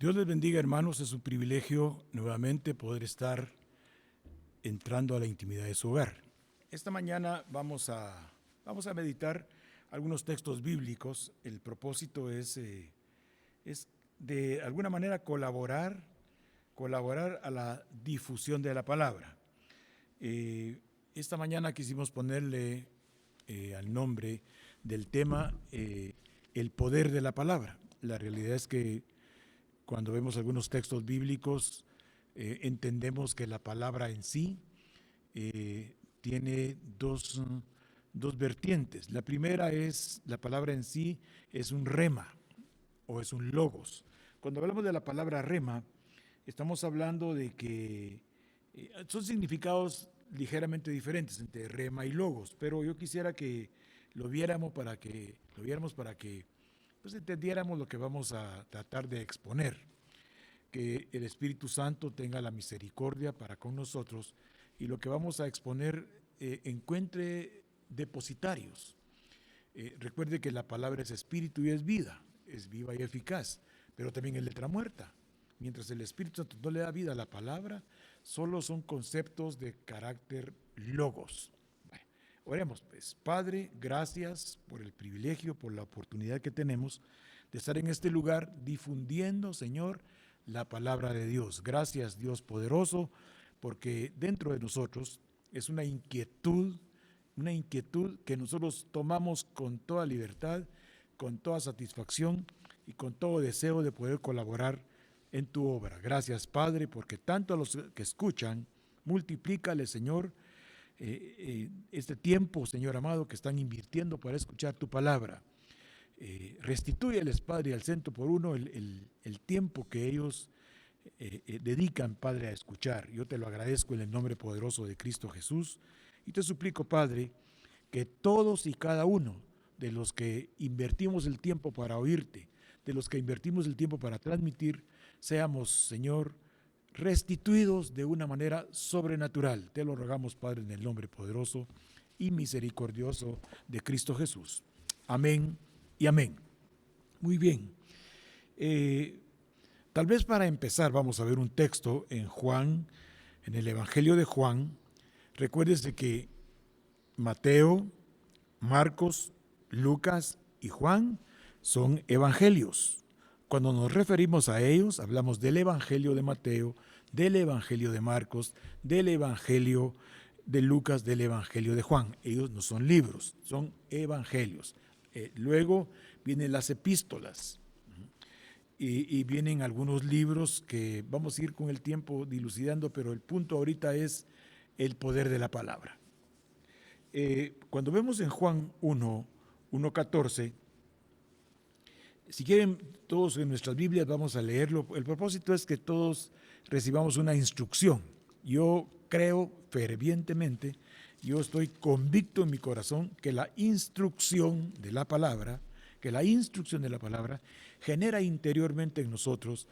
Dios les bendiga, hermanos. Es un privilegio nuevamente poder estar entrando a la intimidad de su hogar. Esta mañana vamos a meditar algunos textos bíblicos. El propósito es de alguna manera colaborar a la difusión de la palabra. Esta mañana quisimos ponerle al nombre del tema el poder de la palabra. La realidad es que cuando vemos algunos textos bíblicos, entendemos que la palabra en sí tiene dos vertientes. La primera es, la palabra en sí es un rema o es un logos. Cuando hablamos de la palabra rema, estamos hablando de que son significados ligeramente diferentes entre rema y logos, pero yo quisiera que lo viéramos para que pues entendiéramos lo que vamos a tratar de exponer. Que el Espíritu Santo tenga la misericordia para con nosotros y lo que vamos a exponer encuentre depositarios. Recuerde que la palabra es espíritu y es vida, es viva y eficaz, pero también es letra muerta. Mientras el Espíritu Santo no le da vida a la palabra, solo son conceptos de carácter logos. Bueno, oremos pues. Padre, gracias por el privilegio, por la oportunidad que tenemos de estar en este lugar difundiendo, Señor, la palabra de Dios. Gracias, Dios poderoso, porque dentro de nosotros es una inquietud que nosotros tomamos con toda libertad, con toda satisfacción y con todo deseo de poder colaborar en tu obra. Gracias, Padre, porque tanto a los que escuchan, multiplícale, Señor, este tiempo, Señor amado, que están invirtiendo para escuchar tu palabra. Restitúyeles, Padre, al ciento por uno el tiempo que ellos dedican, Padre, a escuchar. Yo te lo agradezco en el nombre poderoso de Cristo Jesús y te suplico, Padre, que todos y cada uno de los que invertimos el tiempo para oírte, de los que invertimos el tiempo para transmitir, seamos, Señor, restituidos de una manera sobrenatural. Te lo rogamos, Padre, en el nombre poderoso y misericordioso de Cristo Jesús. Amén y amén. Muy bien. Tal vez para empezar vamos a ver un texto en Juan, en el Evangelio de Juan. Recuérdese que Mateo, Marcos, Lucas y Juan son evangelios. Cuando nos referimos a ellos, hablamos del Evangelio de Mateo, del Evangelio de Marcos, del Evangelio de Lucas, del Evangelio de Juan. Ellos no son libros, son evangelios. Luego vienen las epístolas y vienen algunos libros que vamos a ir con el tiempo dilucidando, pero el punto ahorita es el poder de la palabra. Cuando vemos en Juan 1:14, si quieren todos en nuestras Biblias vamos a leerlo. El propósito es que todos recibamos una instrucción. Yo creo fervientemente, yo estoy convicto en mi corazón que la instrucción de la palabra, genera interiormente en nosotros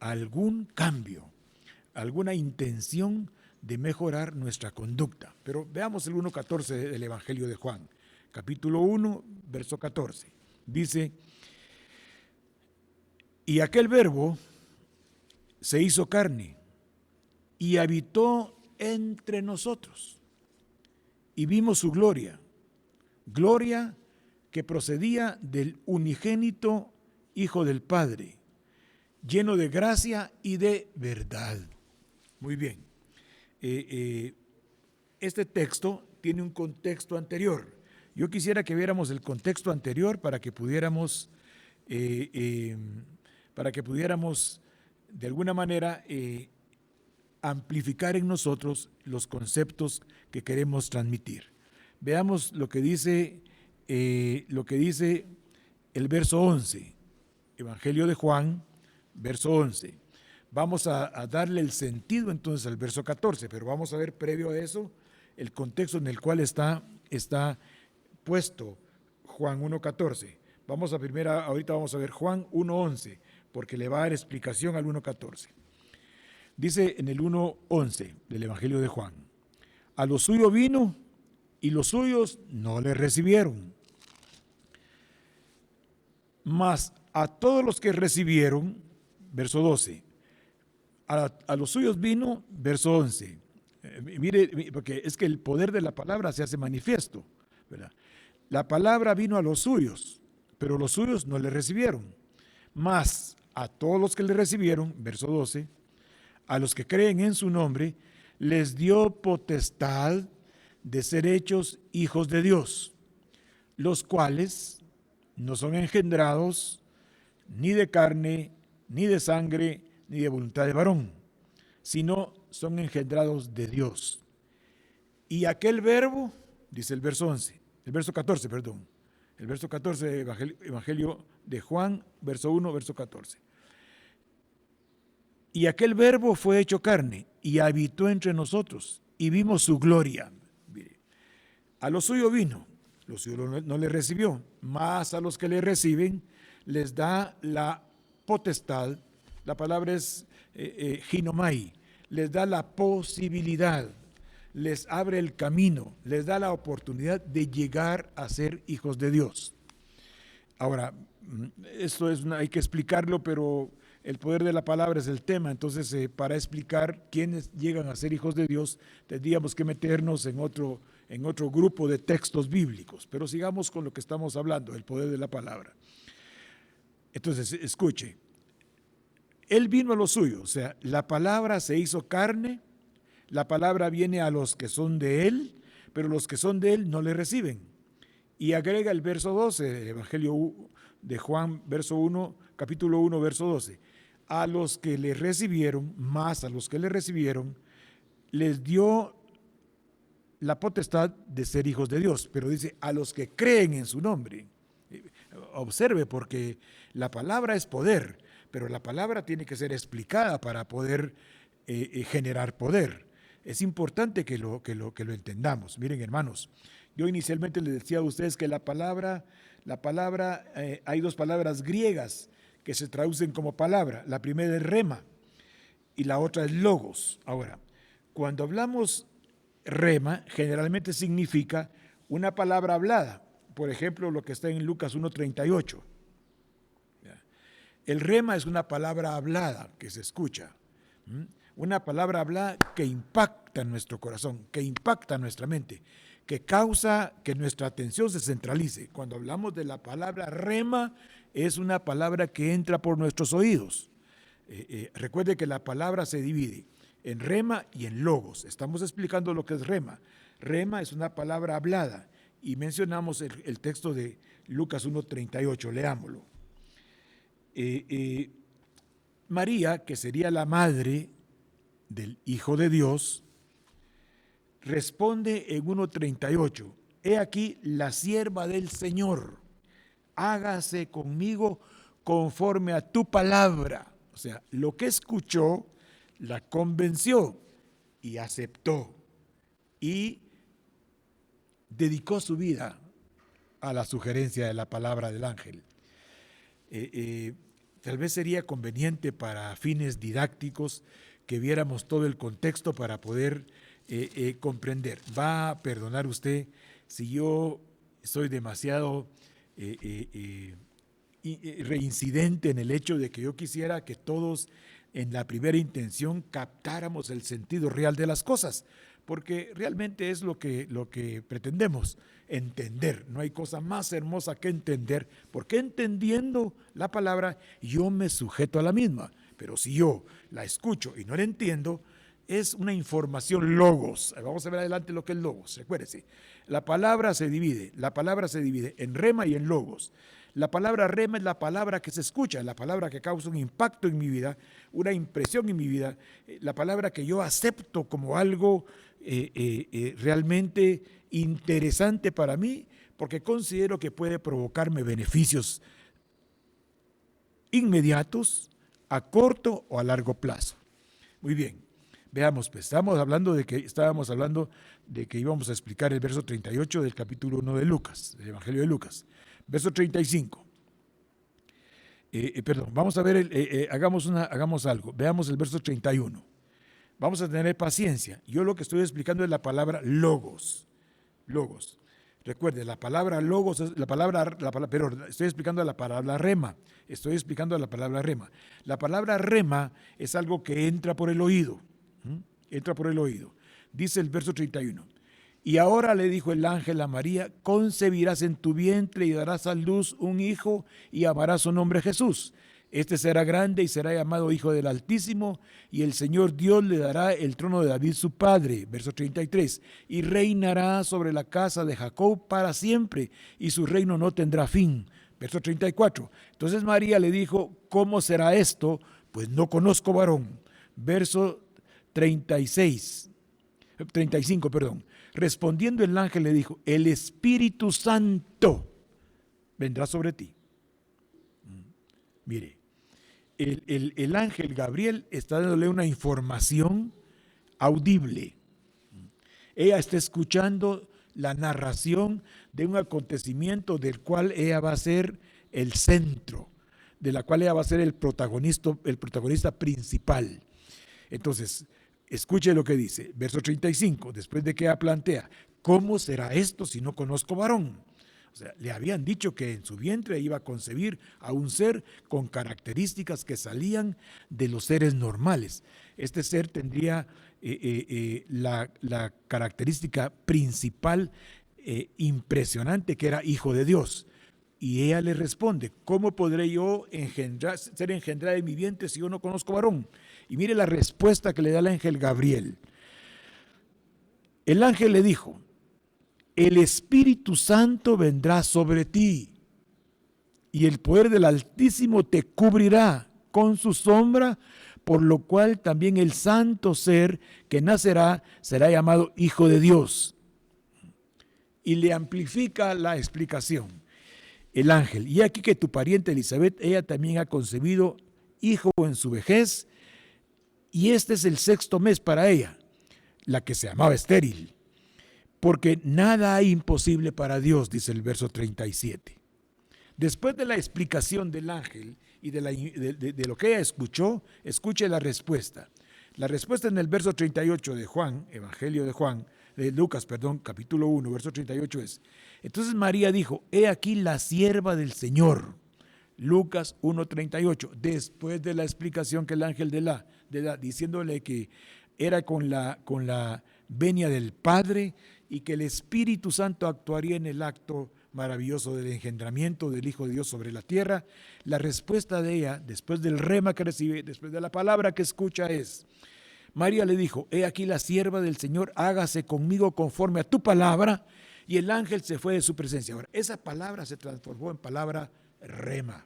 algún cambio, alguna intención de mejorar nuestra conducta. Pero veamos el 1:14 del Evangelio de Juan, capítulo 1, verso 14. Dice: y aquel verbo se hizo carne y habitó entre nosotros, y vimos su gloria, gloria que procedía del unigénito Hijo del Padre, lleno de gracia y de verdad. Muy bien. Este texto tiene un contexto anterior. Yo quisiera que viéramos el contexto anterior para que pudiéramos de alguna manera amplificar en nosotros los conceptos que queremos transmitir. Veamos lo que dice el verso 11, Evangelio de Juan, verso 11. Vamos a darle el sentido entonces al verso 14, pero vamos a ver previo a eso el contexto en el cual está puesto Juan 1:14. Ahorita vamos a ver Juan 1:11, porque le va a dar explicación al 1:14. Dice en el 1:11 del Evangelio de Juan: a lo suyo vino y los suyos no le recibieron. Mas a todos los que recibieron, verso 12. A los suyos vino, verso 11. Mire, porque es que el poder de la palabra se hace manifiesto, ¿verdad? La palabra vino a los suyos, pero los suyos no le recibieron. Mas a todos los que le recibieron, verso 12, a los que creen en su nombre, les dio potestad de ser hechos hijos de Dios, los cuales no son engendrados ni de carne, ni de sangre, ni de voluntad de varón, sino son engendrados de Dios. Y aquel verbo, dice el verso 11, el verso 14, perdón, el verso 14 de Evangelio de Juan, verso 1, verso 14. Y aquel verbo fue hecho carne y habitó entre nosotros y vimos su gloria. Mire, a lo suyo vino, lo suyo no le recibió, mas a los que le reciben les da la potestad, la palabra es ginomai, les da la posibilidad, les abre el camino, les da la oportunidad de llegar a ser hijos de Dios. Ahora, esto hay que explicarlo, pero el poder de la palabra es el tema. Entonces, para explicar quiénes llegan a ser hijos de Dios, tendríamos que meternos en otro grupo de textos bíblicos. Pero sigamos con lo que estamos hablando, el poder de la palabra. Entonces, escuche. Él vino a lo suyo, o sea, la palabra se hizo carne, la palabra viene a los que son de Él, pero los que son de Él no le reciben. Y agrega el verso 12 del Evangelio de Juan, verso 1, capítulo 1, verso 12. A los que le recibieron, más a los que le recibieron, les dio la potestad de ser hijos de Dios. Pero dice, a los que creen en su nombre. Observe, porque la palabra es poder, pero la palabra tiene que ser explicada para poder generar poder. Es importante que lo entendamos. Miren, hermanos, yo inicialmente les decía a ustedes que la palabra, hay dos palabras griegas que se traducen como palabra. La primera es rema y la otra es logos. Ahora, cuando hablamos rema, generalmente significa una palabra hablada. Por ejemplo, lo que está en Lucas 1:38. El rema es una palabra hablada que se escucha. Una palabra hablada que impacta en nuestro corazón, que impacta en nuestra mente, que causa que nuestra atención se centralice. Cuando hablamos de la palabra rema, es una palabra que entra por nuestros oídos. Recuerde que la palabra se divide en rema y en logos. Estamos explicando lo que es rema. Rema es una palabra hablada y mencionamos el texto de Lucas 1:38, leámoslo. María, que sería la madre del Hijo de Dios, responde en 1:38, he aquí la sierva del Señor, hágase conmigo conforme a tu palabra. O sea, lo que escuchó la convenció y aceptó y dedicó su vida a la sugerencia de la palabra del ángel. Tal vez sería conveniente para fines didácticos que viéramos todo el contexto para poder comprender. Va a perdonar usted si yo soy demasiado reincidente en el hecho de que yo quisiera que todos en la primera intención captáramos el sentido real de las cosas, porque realmente es lo que pretendemos, entender. No hay cosa más hermosa que entender, porque entendiendo la palabra yo me sujeto a la misma, pero si yo la escucho y no la entiendo, es una información logos. Vamos a ver adelante lo que es logos, recuérdese. La palabra se divide en rema y en logos. La palabra rema es la palabra que se escucha, la palabra que causa un impacto en mi vida, una impresión en mi vida, la palabra que yo acepto como algo realmente interesante para mí, porque considero que puede provocarme beneficios inmediatos, a corto o a largo plazo. Muy bien, veamos, pues estábamos hablando de que íbamos a explicar el verso 38 del capítulo 1 de Lucas, del Evangelio de Lucas. Verso 35. Vamos a ver, hagamos algo. Veamos el verso 31. Vamos a tener paciencia. Yo lo que estoy explicando es la palabra logos. Logos. Recuerde, la palabra logos, pero estoy explicando la palabra rema. Estoy explicando la palabra rema. La palabra rema es algo que entra por el oído. Entra por el oído. Dice el verso 31. Y ahora le dijo el ángel a María, concebirás en tu vientre y darás a luz un hijo y llamarás su nombre Jesús. Este será grande y será llamado Hijo del Altísimo, y el Señor Dios le dará el trono de David su padre, verso 33, y reinará sobre la casa de Jacob para siempre, y su reino no tendrá fin, verso 34. Entonces María le dijo, ¿cómo será esto? Pues no conozco varón, verso 35. Respondiendo el ángel le dijo, el Espíritu Santo vendrá sobre ti. Mire, el ángel Gabriel está dándole una información audible. Ella está escuchando la narración de un acontecimiento del cual ella va a ser el centro, de la cual ella va a ser el protagonista principal. Entonces, escuche lo que dice, verso 35, después de que ella plantea, ¿cómo será esto si no conozco varón? O sea, le habían dicho que en su vientre iba a concebir a un ser con características que salían de los seres normales. Este ser tendría la característica principal impresionante, que era hijo de Dios. Y ella le responde, ¿cómo podré yo ser engendrada en mi vientre si yo no conozco varón? Y mire la respuesta que le da el ángel Gabriel. El ángel le dijo, el Espíritu Santo vendrá sobre ti y el poder del Altísimo te cubrirá con su sombra, por lo cual también el santo ser que nacerá será llamado Hijo de Dios. Y le amplifica la explicación el ángel. Y aquí que tu pariente Elizabeth, ella también ha concebido hijo en su vejez, y este es el 6º mes para ella, la que se llamaba estéril. Porque nada hay imposible para Dios, dice el verso 37. Después de la explicación del ángel y de lo que ella escuchó, escuche la respuesta. La respuesta en el verso 38 de Juan, Evangelio de Lucas, capítulo 1, verso 38 es, entonces María dijo, he aquí la sierva del Señor. Lucas 1:38, después de la explicación que el ángel da, diciéndole que era con la venia del Padre, y que el Espíritu Santo actuaría en el acto maravilloso del engendramiento del Hijo de Dios sobre la tierra. La respuesta de ella, después del rema que recibe, después de la palabra que escucha es, María le dijo, he aquí la sierva del Señor, hágase conmigo conforme a tu palabra, y el ángel se fue de su presencia. Ahora, esa palabra se transformó en palabra rema.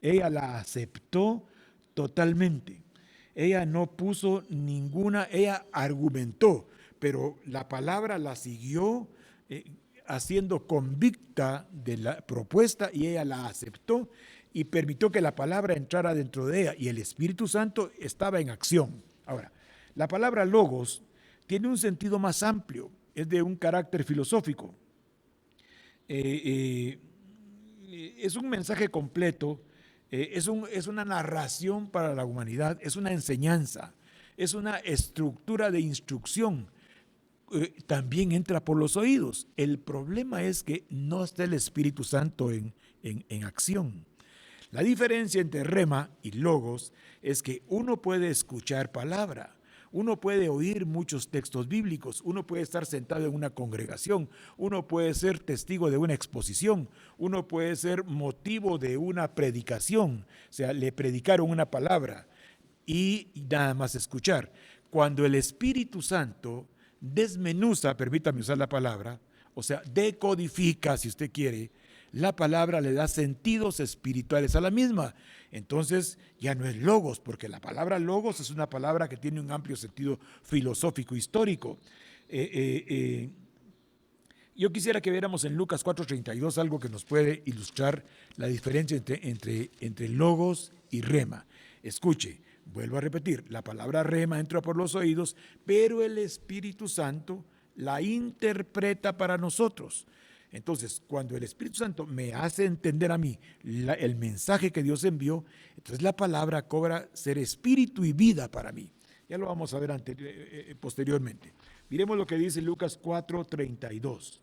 Ella la aceptó totalmente. Ella no puso ella argumentó, pero la palabra la siguió haciendo convicta de la propuesta, y ella la aceptó y permitió que la palabra entrara dentro de ella, y el Espíritu Santo estaba en acción. Ahora, la palabra logos tiene un sentido más amplio, es de un carácter filosófico. Es un mensaje completo, es una narración para la humanidad, es una enseñanza, es una estructura de instrucción. También entra por los oídos. El problema es que no está el Espíritu Santo en acción. La diferencia entre rema y logos es que uno puede escuchar palabra, uno puede oír muchos textos bíblicos, uno puede estar sentado en una congregación, uno puede ser testigo de una exposición, uno puede ser motivo de una predicación, o sea, le predicaron una palabra y nada más escuchar. Cuando el Espíritu Santo desmenuza, permítame usar la palabra, o sea, decodifica, si usted quiere, la palabra, le da sentidos espirituales a la misma. Entonces ya no es logos, porque la palabra logos es una palabra que tiene un amplio sentido filosófico, histórico. Yo quisiera que viéramos en Lucas 4:32 algo que nos puede ilustrar la diferencia entre logos y rema. Escuche, vuelvo a repetir, la palabra rema entra por los oídos, pero el Espíritu Santo la interpreta para nosotros. Entonces, cuando el Espíritu Santo me hace entender a mí el mensaje que Dios envió, entonces la palabra cobra ser espíritu y vida para mí. Ya lo vamos a ver posteriormente. Miremos lo que dice Lucas 4:32.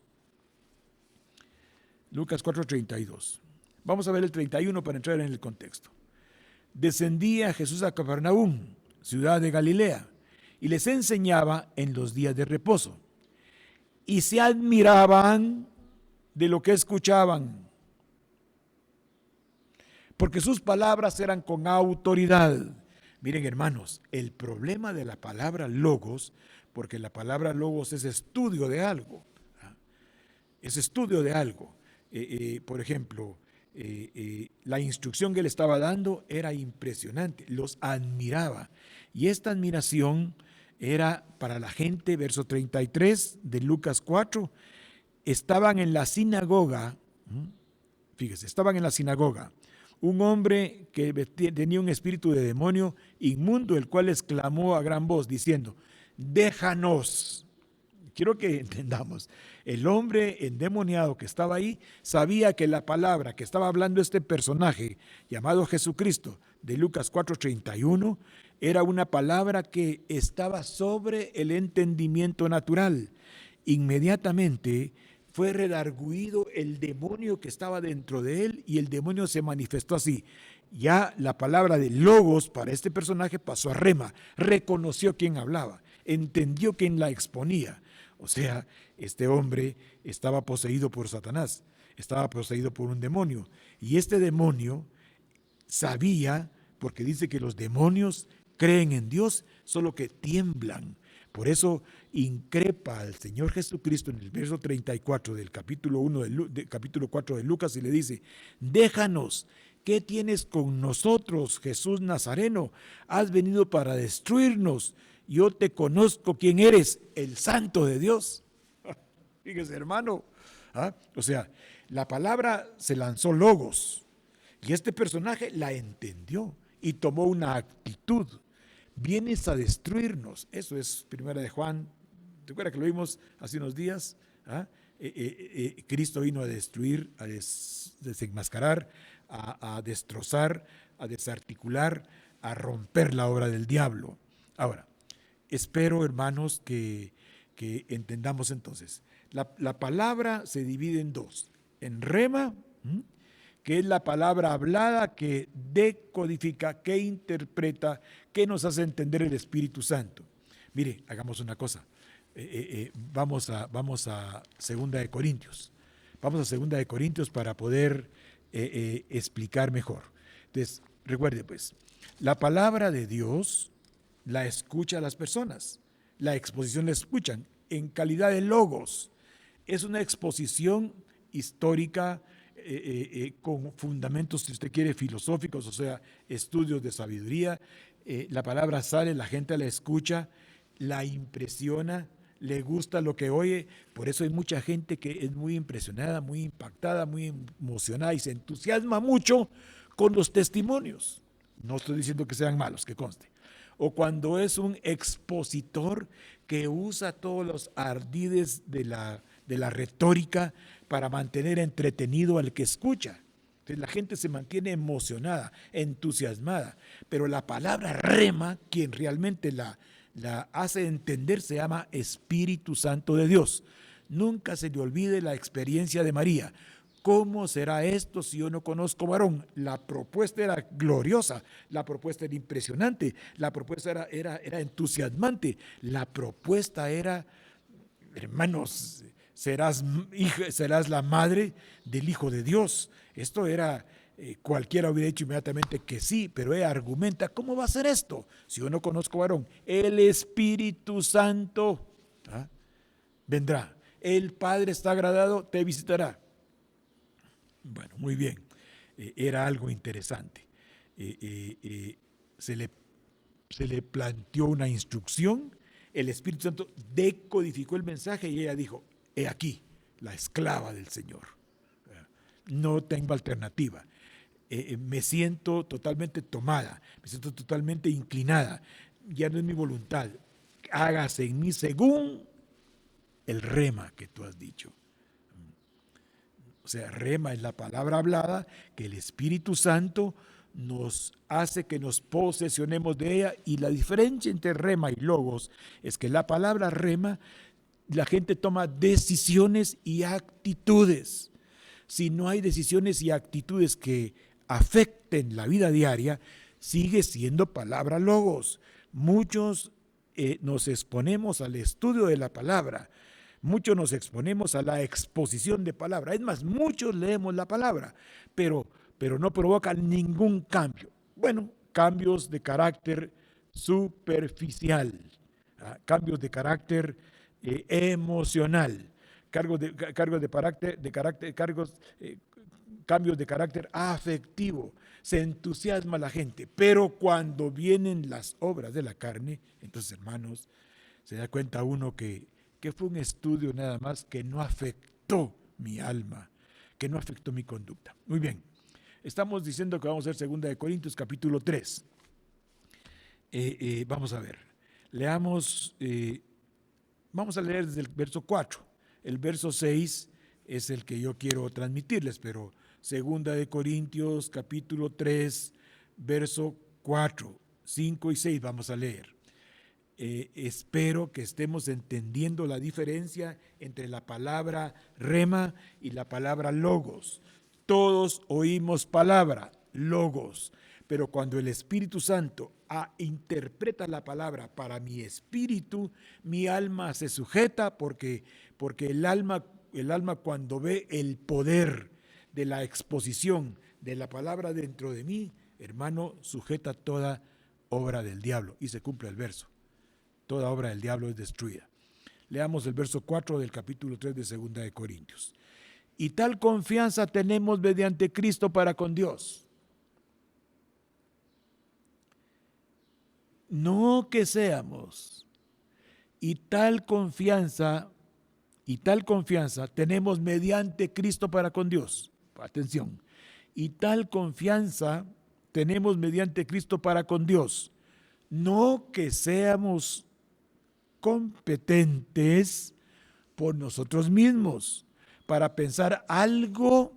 Lucas 4:32. Vamos a ver el 31 para entrar en el contexto. Descendía Jesús a Capernaum, ciudad de Galilea, y les enseñaba en los días de reposo. Y se admiraban de lo que escuchaban, porque sus palabras eran con autoridad. Miren, hermanos, el problema de la palabra logos, porque la palabra logos es estudio de algo, es estudio de algo. Por ejemplo, la instrucción que le estaba dando era impresionante, los admiraba. Y esta admiración era para la gente, verso 33 de Lucas 4, estaban en la sinagoga, fíjese, estaban en la sinagoga, un hombre que tenía un espíritu de demonio inmundo, el cual exclamó a gran voz diciendo, déjanos. Quiero que entendamos, el hombre endemoniado que estaba ahí sabía que la palabra que estaba hablando este personaje llamado Jesucristo de Lucas 4:31 era una palabra que estaba sobre el entendimiento natural. Inmediatamente fue redarguido el demonio que estaba dentro de él y el demonio se manifestó así. Ya la palabra de logos para este personaje pasó a rema, reconoció quién hablaba, entendió quién la exponía. O sea, este hombre estaba poseído por Satanás, estaba poseído por un demonio. Y este demonio sabía, porque dice que los demonios creen en Dios, solo que tiemblan. Por eso increpa al Señor Jesucristo en el verso 34 del capítulo 4 de Lucas y le dice, déjanos, ¿qué tienes con nosotros, Jesús Nazareno? Has venido para destruirnos. Yo te conozco quién eres, el Santo de Dios. Fíjese, hermano. O sea, la palabra se lanzó logos y este personaje la entendió y tomó una actitud. Vienes a destruirnos. Eso es Primera de Juan. ¿Te acuerdas que lo vimos hace unos días? Cristo vino a destruir, a desenmascarar, a destrozar, a desarticular, a romper la obra del diablo. Ahora, espero, hermanos, que entendamos entonces. La palabra se divide en dos. En rema, que es la palabra hablada que decodifica, que interpreta, que nos hace entender el Espíritu Santo. Mire, hagamos una cosa. Vamos a 2 de Corintios. Vamos a 2 de Corintios para poder explicar mejor. Entonces, recuerde pues, la palabra de Dios la escucha a las personas. La exposición la escuchan en calidad de logos. Es una exposición histórica con fundamentos, si usted quiere, filosóficos, o sea, estudios de sabiduría. La palabra sale, la gente la escucha, la impresiona, le gusta lo que oye. Por eso hay mucha gente que es muy impresionada, muy impactada, muy emocionada y se entusiasma mucho con los testimonios. No estoy diciendo que sean malos, que conste. O cuando es un expositor que usa todos los ardides de la retórica para mantener entretenido al que escucha. Entonces la gente se mantiene emocionada, entusiasmada, pero la palabra rema, quien realmente la hace entender, se llama Espíritu Santo de Dios. Nunca se le olvide la experiencia de María. ¿Cómo será esto si yo no conozco varón? La propuesta era gloriosa, la propuesta era impresionante, la propuesta era entusiasmante, la propuesta era, hermanos, serás la madre del Hijo de Dios. Esto era, cualquiera hubiera dicho inmediatamente que sí, pero ella argumenta, ¿cómo va a ser esto si yo no conozco varón? El Espíritu Santo vendrá, el Padre está agradado, te visitará. Bueno, muy bien, era algo interesante. Se le planteó una instrucción, el Espíritu Santo decodificó el mensaje y ella dijo, he aquí, la esclava del Señor. No tengo alternativa. Me siento totalmente tomada, me siento totalmente inclinada. Ya no es mi voluntad. Hágase en mí según el rema que tú has dicho. O sea, rema es la palabra hablada que el Espíritu Santo nos hace que nos posesionemos de ella, y la diferencia entre rema y logos es que la palabra rema, la gente toma decisiones y actitudes. si no hay decisiones y actitudes que afecten la vida diaria, sigue siendo palabra logos. Muchos nos exponemos al estudio de la palabra, muchos nos exponemos a la exposición de palabra. Es más, muchos leemos la palabra, pero no provoca ningún cambio. Bueno, cambios de carácter superficial, cambios de carácter emocional, cambios de carácter afectivo. Se entusiasma la gente, pero cuando vienen las obras de la carne, entonces, hermanos, se da cuenta uno que fue un estudio nada más que no afectó mi alma, que no afectó mi conducta. Muy bien, estamos diciendo que vamos a ver 2 Corintios capítulo 3. Vamos a ver, leamos, vamos a leer desde el verso 4. El verso 6 es el que yo quiero transmitirles, pero 2 Corintios capítulo 3, verso 4, 5 y 6 vamos a leer. Espero que estemos entendiendo la diferencia entre la palabra rema y la palabra logos. Todos oímos palabra, logos, pero cuando el Espíritu Santo interpreta la palabra para mi espíritu, mi alma se sujeta porque el alma cuando ve el poder de la exposición de la palabra dentro de mí, hermano, sujeta toda obra del diablo. Y se cumple el verso. Toda obra del diablo es destruida. Leamos el verso 4 del capítulo 3 de 2 Corintios. Y tal confianza tenemos mediante Cristo para con Dios. No que seamos. Y tal confianza tenemos mediante Cristo para con Dios. Atención. Y tal confianza tenemos mediante Cristo para con Dios. No que seamos competentes por nosotros mismos para pensar algo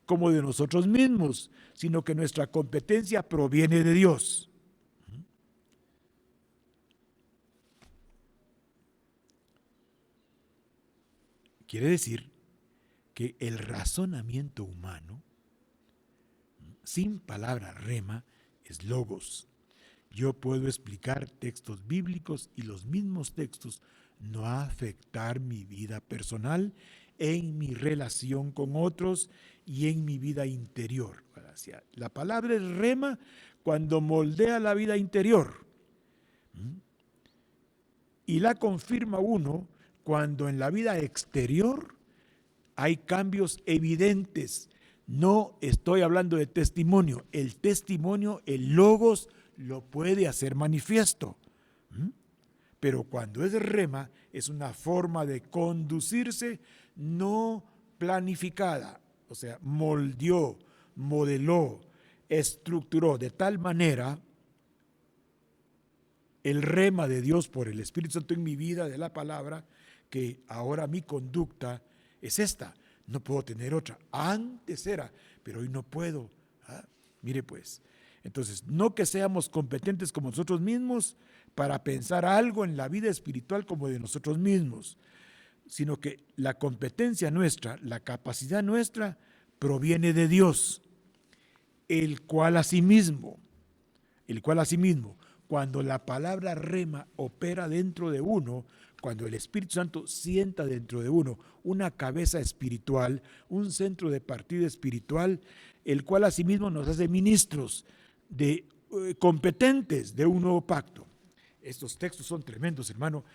como de nosotros mismos, sino que nuestra competencia proviene de Dios. Quiere decir que el razonamiento humano, sin palabra rema, es logos. Yo puedo explicar textos bíblicos y los mismos textos no afectar mi vida personal, en mi relación con otros y en mi vida interior. La palabra es rema cuando moldea la vida interior. Y la confirma uno cuando en la vida exterior hay cambios evidentes. No estoy hablando de testimonio. El testimonio, el logos, lo puede hacer manifiesto. Pero cuando es rema, es una forma de conducirse no planificada. O sea, moldeó, modeló, estructuró de tal manera el rema de Dios por el Espíritu Santo en mi vida, de la palabra, que ahora mi conducta es esta. No puedo tener otra. Antes era, pero hoy no puedo. Mire pues, entonces, no que seamos competentes como nosotros mismos para pensar algo en la vida espiritual como de nosotros mismos, sino que la competencia nuestra, la capacidad nuestra, proviene de Dios, el cual asimismo, cuando la palabra rema opera dentro de uno, cuando el Espíritu Santo sienta dentro de uno una cabeza espiritual, un centro de partida espiritual, el cual asimismo nos hace ministros competentes de un nuevo pacto. Estos textos son tremendos, hermano.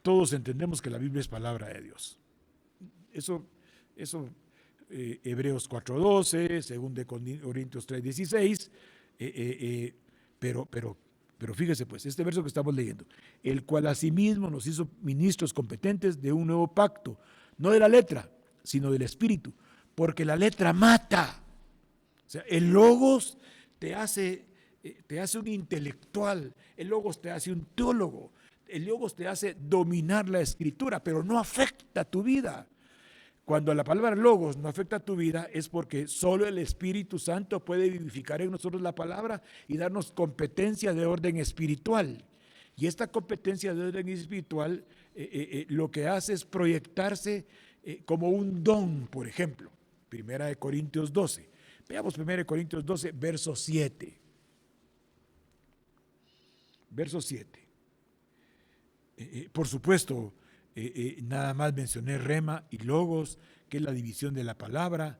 Todos entendemos que la Biblia es palabra de Dios. Eso Hebreos 4:12, 2 Corintios 3:16, pero fíjese pues, este verso que estamos leyendo, el cual asimismo nos hizo ministros competentes de un nuevo pacto, no de la letra, sino del Espíritu, porque la letra mata. O sea, el logos te hace un intelectual, el logos te hace un teólogo, el logos te hace dominar la escritura, pero no afecta tu vida. Cuando la palabra logos no afecta tu vida es porque solo el Espíritu Santo puede vivificar en nosotros la palabra y darnos competencia de orden espiritual. Y esta competencia de orden espiritual lo que hace es proyectarse como un don, por ejemplo. Primera de Corintios 12. Veamos 1 Corintios 12, verso 7. Verso 7. Por supuesto, nada más mencioné rema y logos, que es la división de la palabra.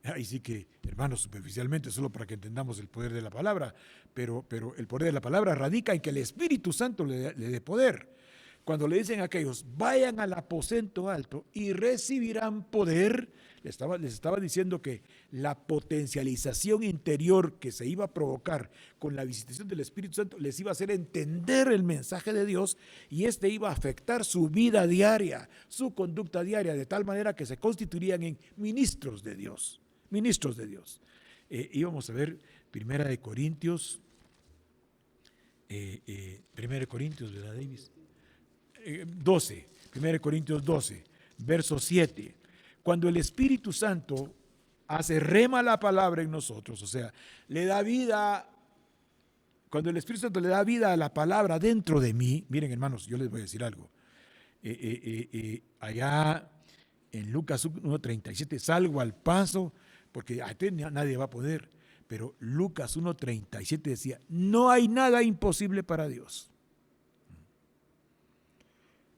Ahí sí que, hermanos, superficialmente, solo para que entendamos el poder de la palabra, pero el poder de la palabra radica en que el Espíritu Santo le dé poder. Cuando le dicen a aquellos, vayan al aposento alto y recibirán poder, les estaba diciendo que la potencialización interior que se iba a provocar con la visitación del Espíritu Santo les iba a hacer entender el mensaje de Dios, y este iba a afectar su vida diaria, su conducta diaria, de tal manera que se constituirían en ministros de Dios. Ministros de Dios. Íbamos a ver Primera de Corintios, ¿verdad, Davis? 12, 1 Corintios 12, verso 7. Cuando el Espíritu Santo hace rema la palabra en nosotros, o sea, le da vida, cuando el Espíritu Santo le da vida a la palabra dentro de mí, miren, hermanos, yo les voy a decir algo. Allá en Lucas 1:37, salgo al paso, porque nadie va a poder, pero Lucas 1:37 decía, no hay nada imposible para Dios.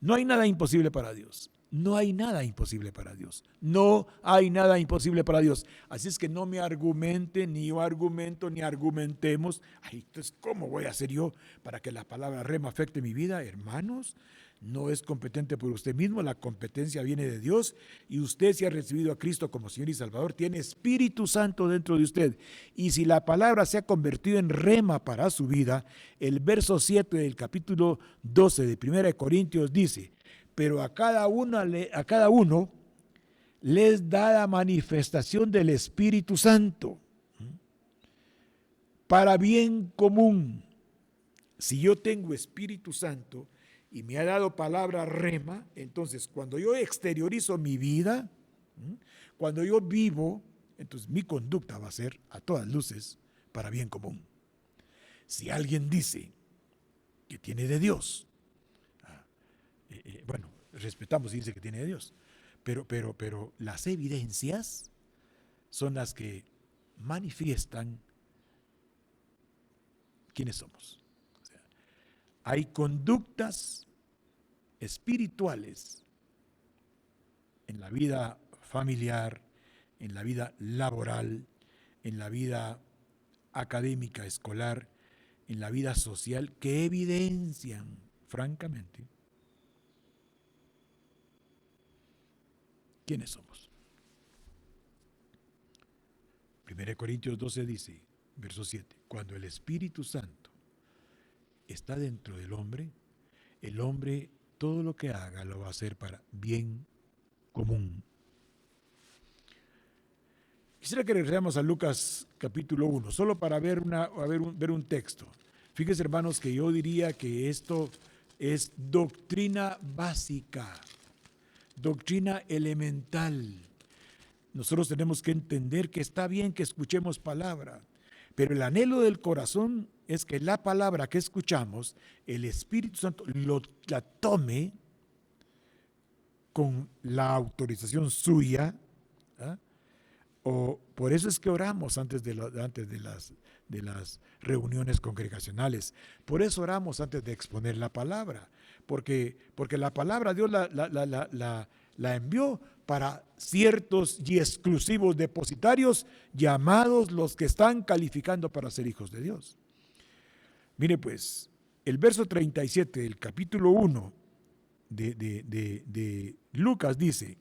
No hay nada imposible para Dios. No hay nada imposible para Dios. No hay nada imposible para Dios. Así es que no me argumenten, ni yo argumento, ni argumentemos. Ay, entonces, ¿cómo voy a hacer yo para que la palabra rema afecte mi vida? Hermanos, no es competente por usted mismo, la competencia viene de Dios, y usted, si ha recibido a Cristo como Señor y Salvador, tiene Espíritu Santo dentro de usted. Y si la palabra se ha convertido en rema para su vida, el verso 7 del capítulo 12 de 1 Corintios dice, pero a cada uno les da la manifestación del Espíritu Santo para bien común. Si yo tengo Espíritu Santo y me ha dado palabra rema, entonces cuando yo exteriorizo mi vida, cuando yo vivo, entonces mi conducta va a ser a todas luces para bien común. Si alguien dice que tiene de Dios, bueno, respetamos si dice que tiene de Dios, pero las evidencias son las que manifiestan quiénes somos. O sea, hay conductas espirituales en la vida familiar, en la vida laboral, en la vida académica, escolar, en la vida social, que evidencian, francamente, quiénes somos. 1 Corintios 12 dice, verso 7, cuando el Espíritu Santo está dentro del hombre, el hombre todo lo que haga lo va a hacer para bien común. Quisiera que regresemos a Lucas capítulo 1, solo para ver un texto. Fíjense, hermanos, que yo diría que esto es doctrina básica, doctrina elemental. Nosotros tenemos que entender que está bien que escuchemos palabra, pero el anhelo del corazón es que la palabra que escuchamos, el Espíritu Santo la tome con la autorización suya, ¿eh? O por eso es que oramos antes de las reuniones congregacionales. Por eso oramos antes de exponer la palabra, porque la palabra Dios la envió para ciertos y exclusivos depositarios, llamados los que están calificando para ser hijos de Dios. Mire pues, el verso 37 del capítulo 1 de Lucas dice,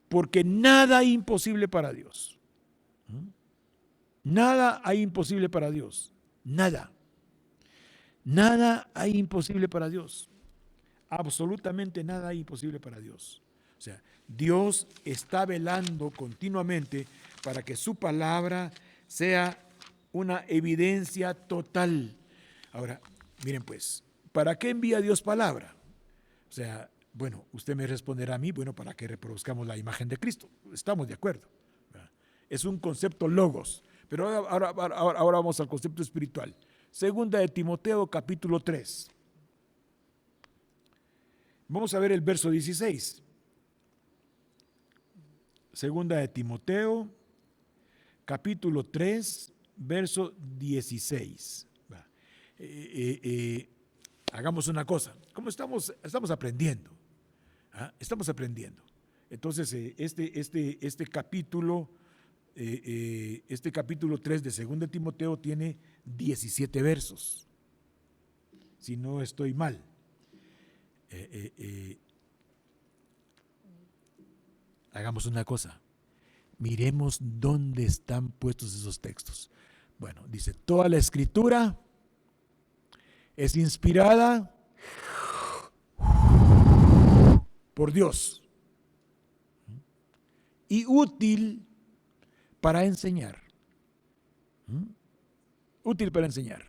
porque nada hay imposible para Dios. Nada hay imposible para Dios. Nada. Nada hay imposible para Dios. Absolutamente nada hay imposible para Dios. O sea, Dios está velando continuamente para que su palabra sea una evidencia total. Ahora, miren pues, ¿para qué envía Dios palabra? O sea, bueno, usted me responderá a mí, bueno, para que reproduzcamos la imagen de Cristo. Estamos de acuerdo. Es un concepto logos. Pero ahora vamos al concepto espiritual. Segunda de Timoteo, capítulo 3. Vamos a ver el verso 16. Segunda de Timoteo, capítulo 3, verso 16. Hagamos una cosa. Como estamos aprendiendo. Estamos aprendiendo. Entonces, este capítulo 3 de 2 de Timoteo tiene 17 versos. Si no estoy mal. Hagamos una cosa. Miremos dónde están puestos esos textos. Bueno, dice, toda la escritura es inspirada por Dios y útil para enseñar. Útil para enseñar.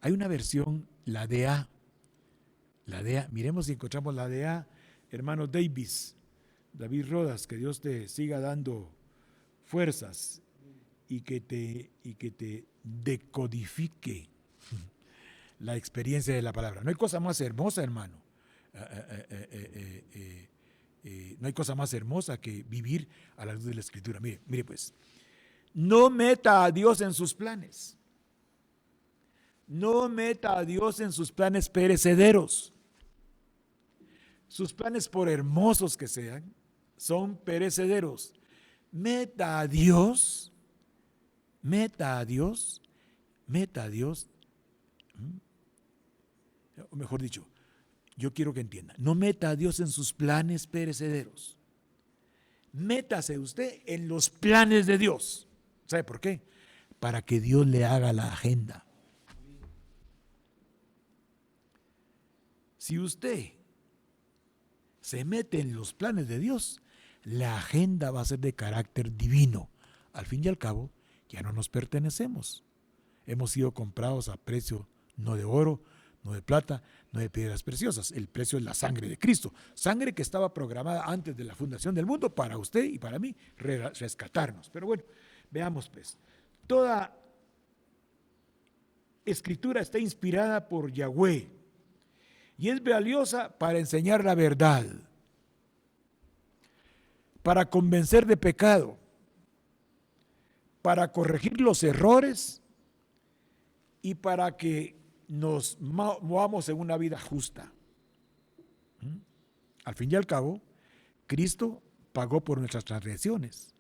Hay una versión, la DA. Miremos si encontramos la DA, hermano David Rodas, que Dios te siga dando fuerzas y que te decodifique la experiencia de la palabra. No hay cosa más hermosa, hermano. No hay cosa más hermosa que vivir a la luz de la Escritura. Mire pues, no meta a Dios en sus planes. No meta a Dios en sus planes perecederos. Sus planes, por hermosos que sean, son perecederos. Meta a Dios, o mejor dicho, yo quiero que entienda, no meta a Dios en sus planes perecederos. Métase usted en los planes de Dios. ¿Sabe por qué? Para que Dios le haga la agenda. Si usted se mete en los planes de Dios, la agenda va a ser de carácter divino. Al fin y al cabo, ya no nos pertenecemos. Hemos sido comprados a precio no de oro, no de plata, no de piedras preciosas. El precio es la sangre de Cristo. Sangre que estaba programada antes de la fundación del mundo para usted y para mí rescatarnos. Pero bueno, veamos pues. Toda escritura está inspirada por Yahweh y es valiosa para enseñar la verdad, para convencer de pecado, para corregir los errores y para que nos movamos en una vida justa. Al fin y al cabo, Cristo pagó por nuestras transgresiones,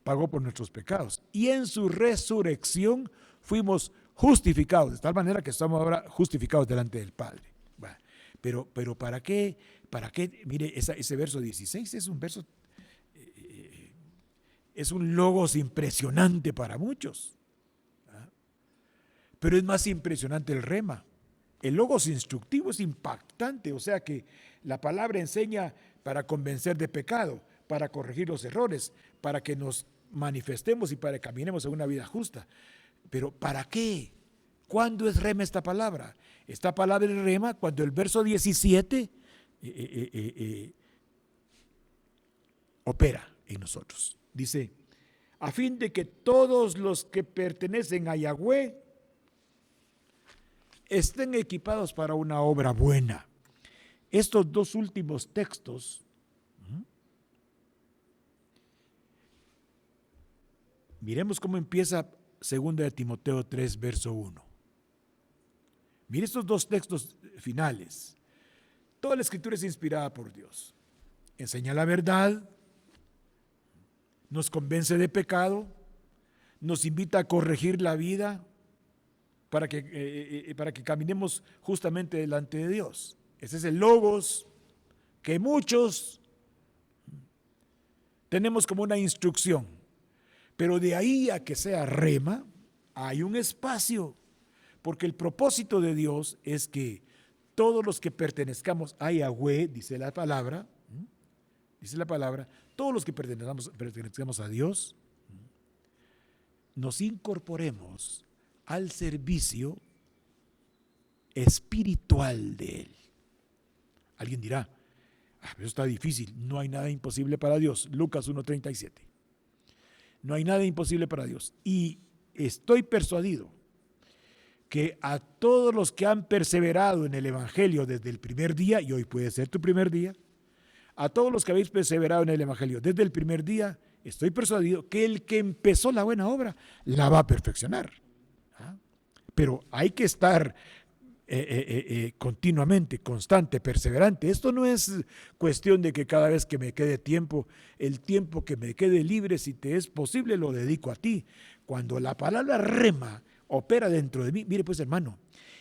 pagó por nuestros pecados y en su resurrección fuimos justificados, de tal manera que estamos ahora justificados delante del Padre. Bueno, pero ¿para qué? Mire, ese verso 16 es un verso, es un logos impresionante para muchos. Pero es más impresionante el rema. El logos instructivo es impactante, o sea que la palabra enseña para convencer de pecado, para corregir los errores, para que nos manifestemos y para que caminemos en una vida justa. Pero ¿para qué? ¿Cuándo es rema esta palabra? Esta palabra es rema cuando el verso 17 opera en nosotros. Dice, a fin de que todos los que pertenecen a Yahweh estén equipados para una obra buena. Estos dos últimos textos miremos cómo empieza 2 de Timoteo 3, verso 1. Mire estos dos textos finales. Toda la escritura es inspirada por Dios. Enseña la verdad, nos convence de pecado, nos invita a corregir la vida, para que caminemos justamente delante de Dios. Ese es el logos que muchos tenemos como una instrucción. Pero de ahí a que sea rema, hay un espacio. Porque el propósito de Dios es que todos los que pertenezcamos a Yahweh, dice la palabra, todos los que pertenezcamos a Dios, nos incorporemos al servicio espiritual de Él. Alguien dirá, eso está difícil, no hay nada imposible para Dios. Lucas 1:37. No hay nada imposible para Dios. Y estoy persuadido que a todos los que han perseverado en el Evangelio desde el primer día, y hoy puede ser tu primer día, a todos los que habéis perseverado en el Evangelio desde el primer día, estoy persuadido que el que empezó la buena obra la va a perfeccionar. ¿Ah? Pero hay que estar continuamente, constante, perseverante. Esto no es cuestión de que cada vez que me quede tiempo, el tiempo que me quede libre, si te es posible, lo dedico a ti. Cuando la palabra rema opera dentro de mí, mire pues hermano,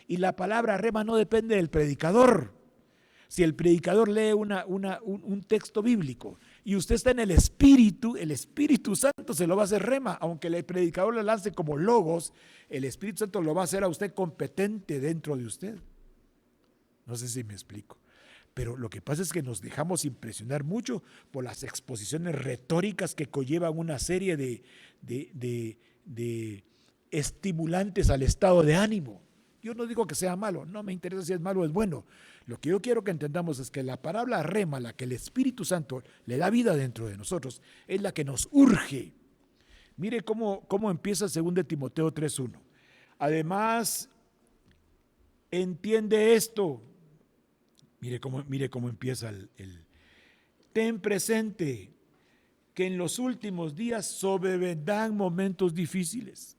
y la palabra rema no depende del predicador. Si el predicador lee un texto bíblico y usted está en el Espíritu Santo se lo va a hacer rema, aunque el predicador le lance como logos, el Espíritu Santo lo va a hacer a usted competente dentro de usted. No sé si me explico. Pero lo que pasa es que nos dejamos impresionar mucho por las exposiciones retóricas que conllevan una serie de estimulantes al estado de ánimo. Yo no digo que sea malo, no me interesa si es malo o es bueno. Lo que yo quiero que entendamos es que la palabra rema, la que el Espíritu Santo le da vida dentro de nosotros, es la que nos urge. Mire cómo empieza 2 Timoteo 3:1. Además, entiende esto. Mire cómo empieza ten presente que en los últimos días sobrevendrán momentos difíciles.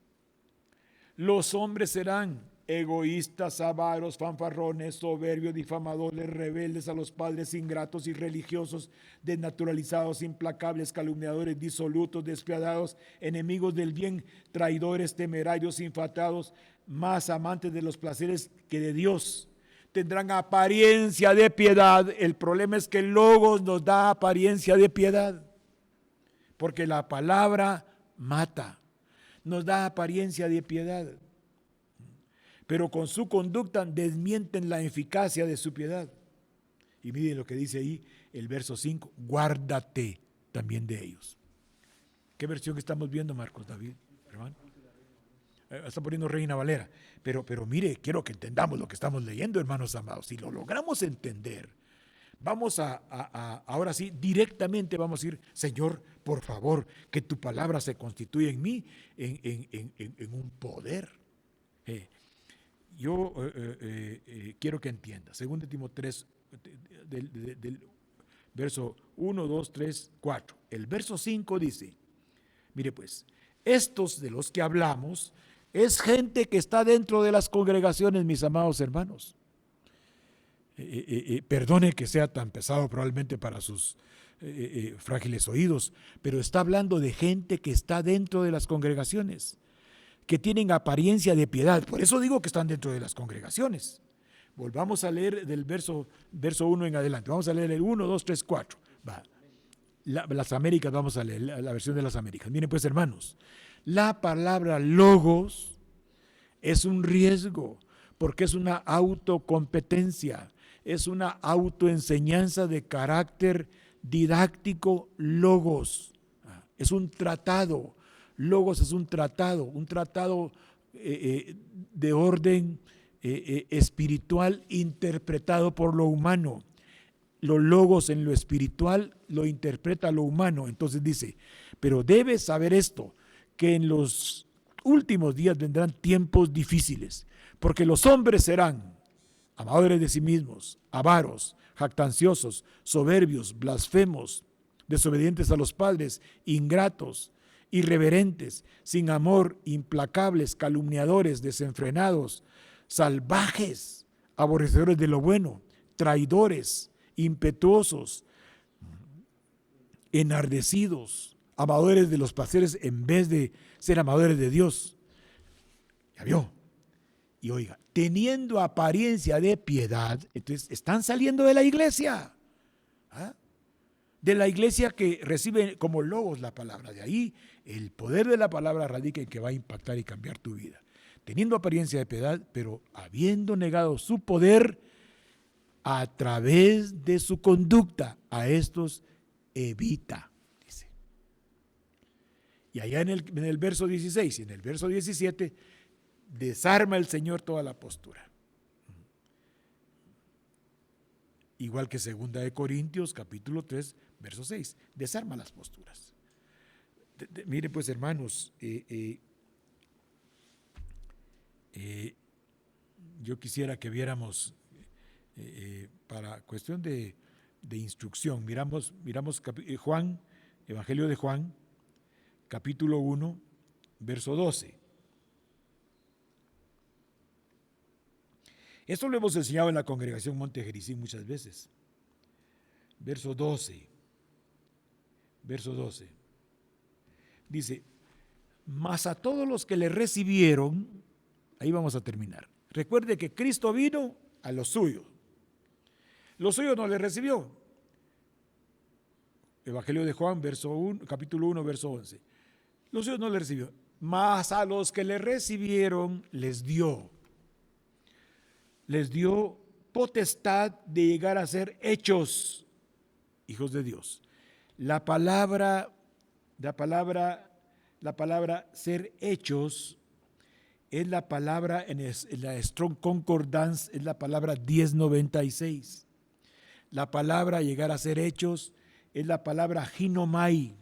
Los hombres serán egoístas, avaros, fanfarrones, soberbios, difamadores, rebeldes a los padres, ingratos, irreligiosos, desnaturalizados, implacables, calumniadores, disolutos, despiadados, enemigos del bien, traidores, temerarios, infatuados, más amantes de los placeres que de Dios. Tendrán apariencia de piedad. El problema es que el logos nos da apariencia de piedad, porque la palabra mata, nos da apariencia de piedad, pero con su conducta desmienten la eficacia de su piedad. Y miren lo que dice ahí el verso 5, guárdate también de ellos. ¿Qué versión estamos viendo, Marcos David, hermano? Está poniendo Reina Valera, pero mire, quiero que entendamos lo que estamos leyendo, hermanos amados. Si lo logramos entender, vamos ahora sí, directamente vamos a ir, Señor, por favor, que tu palabra se constituya en mí en un poder. Yo quiero que entienda, 2 Timoteo 3, del verso 1, 2, 3, 4. El verso 5 dice, mire pues, estos de los que hablamos es gente que está dentro de las congregaciones, mis amados hermanos. Perdone que sea tan pesado probablemente para sus frágiles oídos, pero está hablando de gente que está dentro de las congregaciones, que tienen apariencia de piedad. Por eso digo que están dentro de las congregaciones. Volvamos a leer del verso 1 en adelante. Vamos a leer el 1, 2, 3, 4. Va. Las Américas, vamos a leer la versión de las Américas. Miren pues, hermanos, la palabra logos es un riesgo, porque es una autocompetencia, es una autoenseñanza de carácter didáctico. Logos es un tratado. Logos es un tratado de orden espiritual interpretado por lo humano. Los logos en lo espiritual lo interpreta lo humano. Entonces dice, pero debes saber esto, que en los últimos días vendrán tiempos difíciles, porque los hombres serán amadores de sí mismos, avaros, jactanciosos, soberbios, blasfemos, desobedientes a los padres, ingratos, irreverentes, sin amor, implacables, calumniadores, desenfrenados, salvajes, aborrecedores de lo bueno, traidores, impetuosos, enardecidos, amadores de los placeres en vez de ser amadores de Dios. ¿Ya vio? Y oiga, teniendo apariencia de piedad, entonces están saliendo de la iglesia. ¿Ah? De la iglesia que recibe como logos la palabra. De ahí el poder de la palabra radica en que va a impactar y cambiar tu vida. Teniendo apariencia de piedad, pero habiendo negado su poder, a través de su conducta, a estos evita, dice. Y allá en el verso 16 y en el verso 17, desarma el Señor toda la postura. Igual que 2 Corintios capítulo 3, verso 6, desarma las posturas. Mire pues, hermanos, yo quisiera que viéramos, para cuestión de instrucción, miramos Juan, Evangelio de Juan, capítulo 1, verso 12. Esto lo hemos enseñado en la congregación Monte Jericín muchas veces. Verso 12. Verso 12. Dice, mas a todos los que le recibieron, ahí vamos a terminar. Recuerde que Cristo vino a los suyos. Los suyos no le recibió. Evangelio de Juan, capítulo 1, verso 11. Los suyos no le recibió. Mas a los que le recibieron les dio potestad de llegar a ser hechos hijos de Dios. La palabra ser hechos es la palabra en la Strong Concordance, es la palabra 1096. La palabra llegar a ser hechos es la palabra ginomai.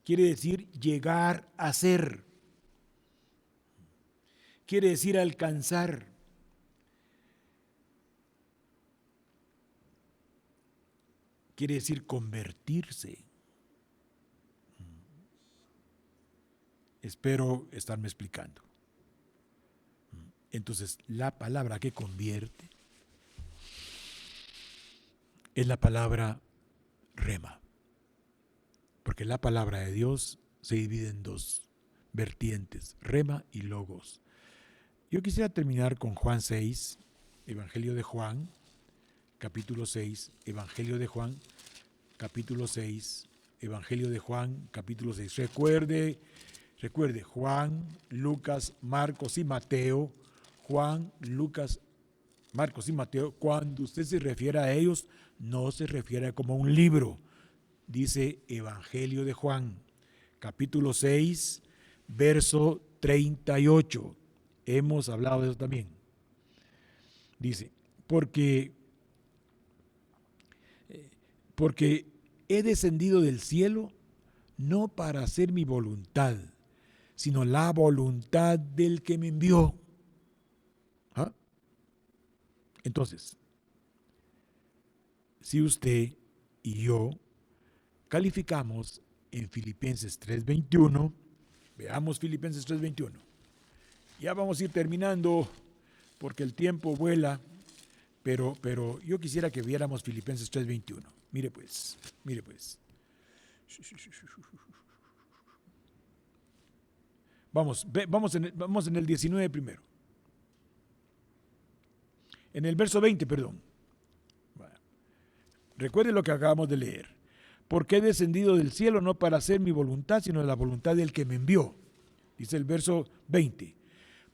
Quiere decir llegar a ser. Quiere decir alcanzar. Quiere decir convertirse. Espero estarme explicando. Entonces, la palabra que convierte es la palabra rema. Porque la palabra de Dios se divide en dos vertientes, rema y logos. Yo quisiera terminar con Juan 6, Evangelio de Juan, capítulo 6, Evangelio de Juan, capítulo 6, Evangelio de Juan, capítulo 6. Recuerde, Juan, Lucas, Marcos y Mateo. Juan, Lucas, Marcos y Mateo. Cuando usted se refiere a ellos, no se refiere como un libro. Dice Evangelio de Juan, capítulo 6, verso 38. Hemos hablado de eso también. Dice, porque he descendido del cielo no para hacer mi voluntad, sino la voluntad del que me envió. ¿Ah? Entonces, si usted y yo calificamos en Filipenses 3:21, veamos Filipenses 3:21. Ya vamos a ir terminando porque el tiempo vuela, pero yo quisiera que viéramos Filipenses 3:21. Mire pues. Vamos en el 19 primero. En el verso 20, perdón. Recuerde lo que acabamos de leer. Porque he descendido del cielo no para hacer mi voluntad, sino la voluntad del que me envió. Dice el verso 20.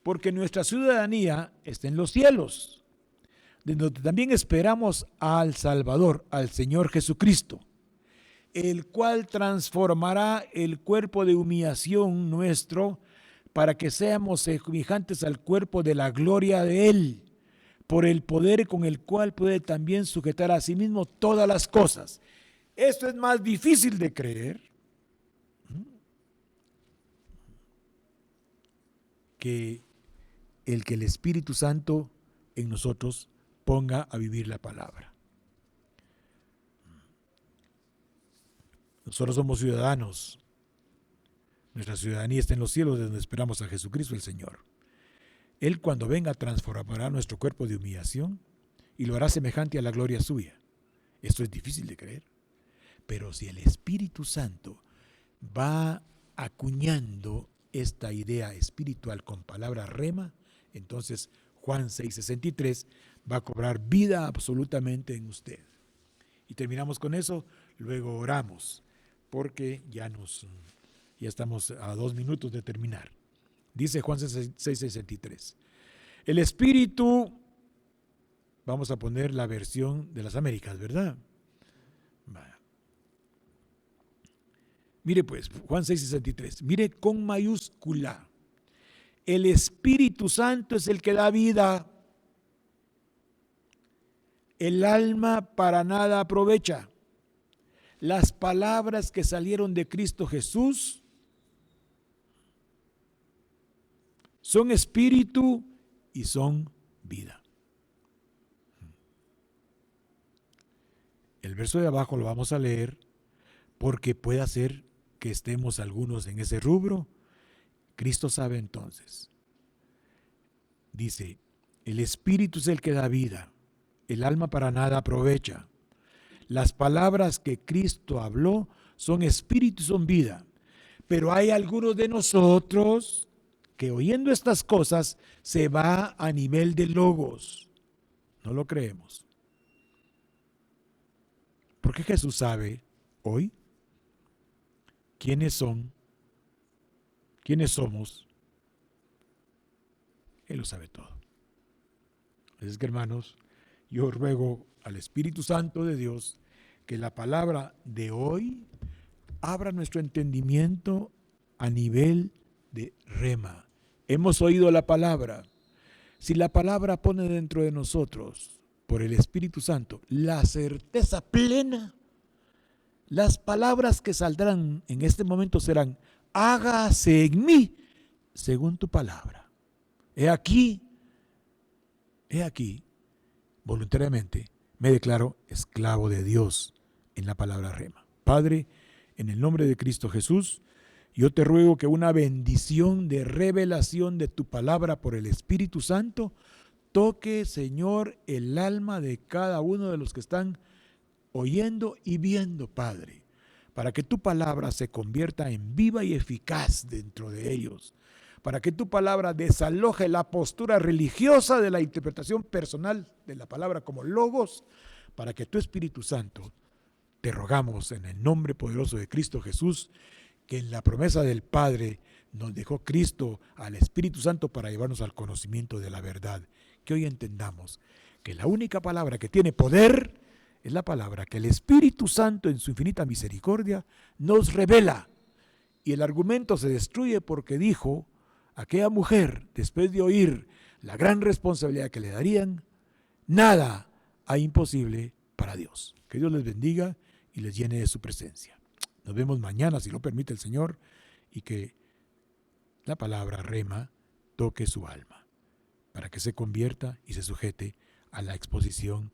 Porque nuestra ciudadanía está en los cielos, de donde también esperamos al Salvador, al Señor Jesucristo, el cual transformará el cuerpo de humillación nuestro para que seamos semejantes al cuerpo de la gloria de Él, por el poder con el cual puede también sujetar a sí mismo todas las cosas. Esto es más difícil de creer que el Espíritu Santo en nosotros ponga a vivir la palabra. Nosotros somos ciudadanos. Nuestra ciudadanía está en los cielos, de donde esperamos a Jesucristo el Señor. Él, cuando venga, transformará nuestro cuerpo de humillación y lo hará semejante a la gloria suya. Esto es difícil de creer. Pero si el Espíritu Santo va acuñando esta idea espiritual con palabra rema, entonces Juan 6:63 va a cobrar vida absolutamente en usted. Y terminamos con eso, luego oramos, porque ya estamos a 2 minutos de terminar. Dice Juan 6:63. El Espíritu, vamos a poner la versión de las Américas, ¿verdad? Mire pues, Juan 6:63, mire con mayúscula. El Espíritu Santo es el que da vida. El alma para nada aprovecha. Las palabras que salieron de Cristo Jesús son espíritu y son vida. El verso de abajo lo vamos a leer porque puede ser que estemos algunos en ese rubro. Cristo sabe entonces. Dice, el espíritu es el que da vida, el alma para nada aprovecha. Las palabras que Cristo habló son espíritu y son vida. Pero hay algunos de nosotros que oyendo estas cosas se va a nivel de logos. No lo creemos. Porque Jesús sabe hoy quiénes son, quiénes somos. Él lo sabe todo. Así es que, hermanos, yo ruego al Espíritu Santo de Dios que la palabra de hoy abra nuestro entendimiento a nivel de rema. Hemos oído la palabra. Si la palabra pone dentro de nosotros, por el Espíritu Santo, la certeza plena, las palabras que saldrán en este momento serán: hágase en mí según tu palabra. He aquí, voluntariamente me declaro esclavo de Dios en la palabra rema. Padre, en el nombre de Cristo Jesús, yo te ruego que una bendición de revelación de tu palabra por el Espíritu Santo toque, Señor, el alma de cada uno de los que están oyendo y viendo, Padre, para que tu palabra se convierta en viva y eficaz dentro de ellos, para que tu palabra desaloje la postura religiosa de la interpretación personal de la palabra como logos, para que tu Espíritu Santo, te rogamos en el nombre poderoso de Cristo Jesús, que en la promesa del Padre nos dejó Cristo al Espíritu Santo para llevarnos al conocimiento de la verdad, que hoy entendamos que la única palabra que tiene poder es la palabra que el Espíritu Santo en su infinita misericordia nos revela. Y el argumento se destruye porque dijo aquella mujer, después de oír la gran responsabilidad que le darían: nada hay imposible para Dios. Que Dios les bendiga y les llene de su presencia. Nos vemos mañana, si lo permite el Señor, y que la palabra rema toque su alma, para que se convierta y se sujete a la exposición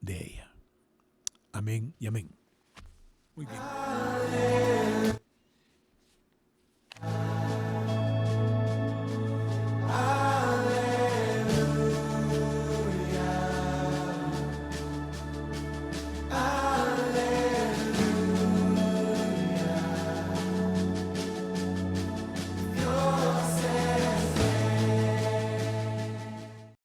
de ella. Amén y amén. Muy bien.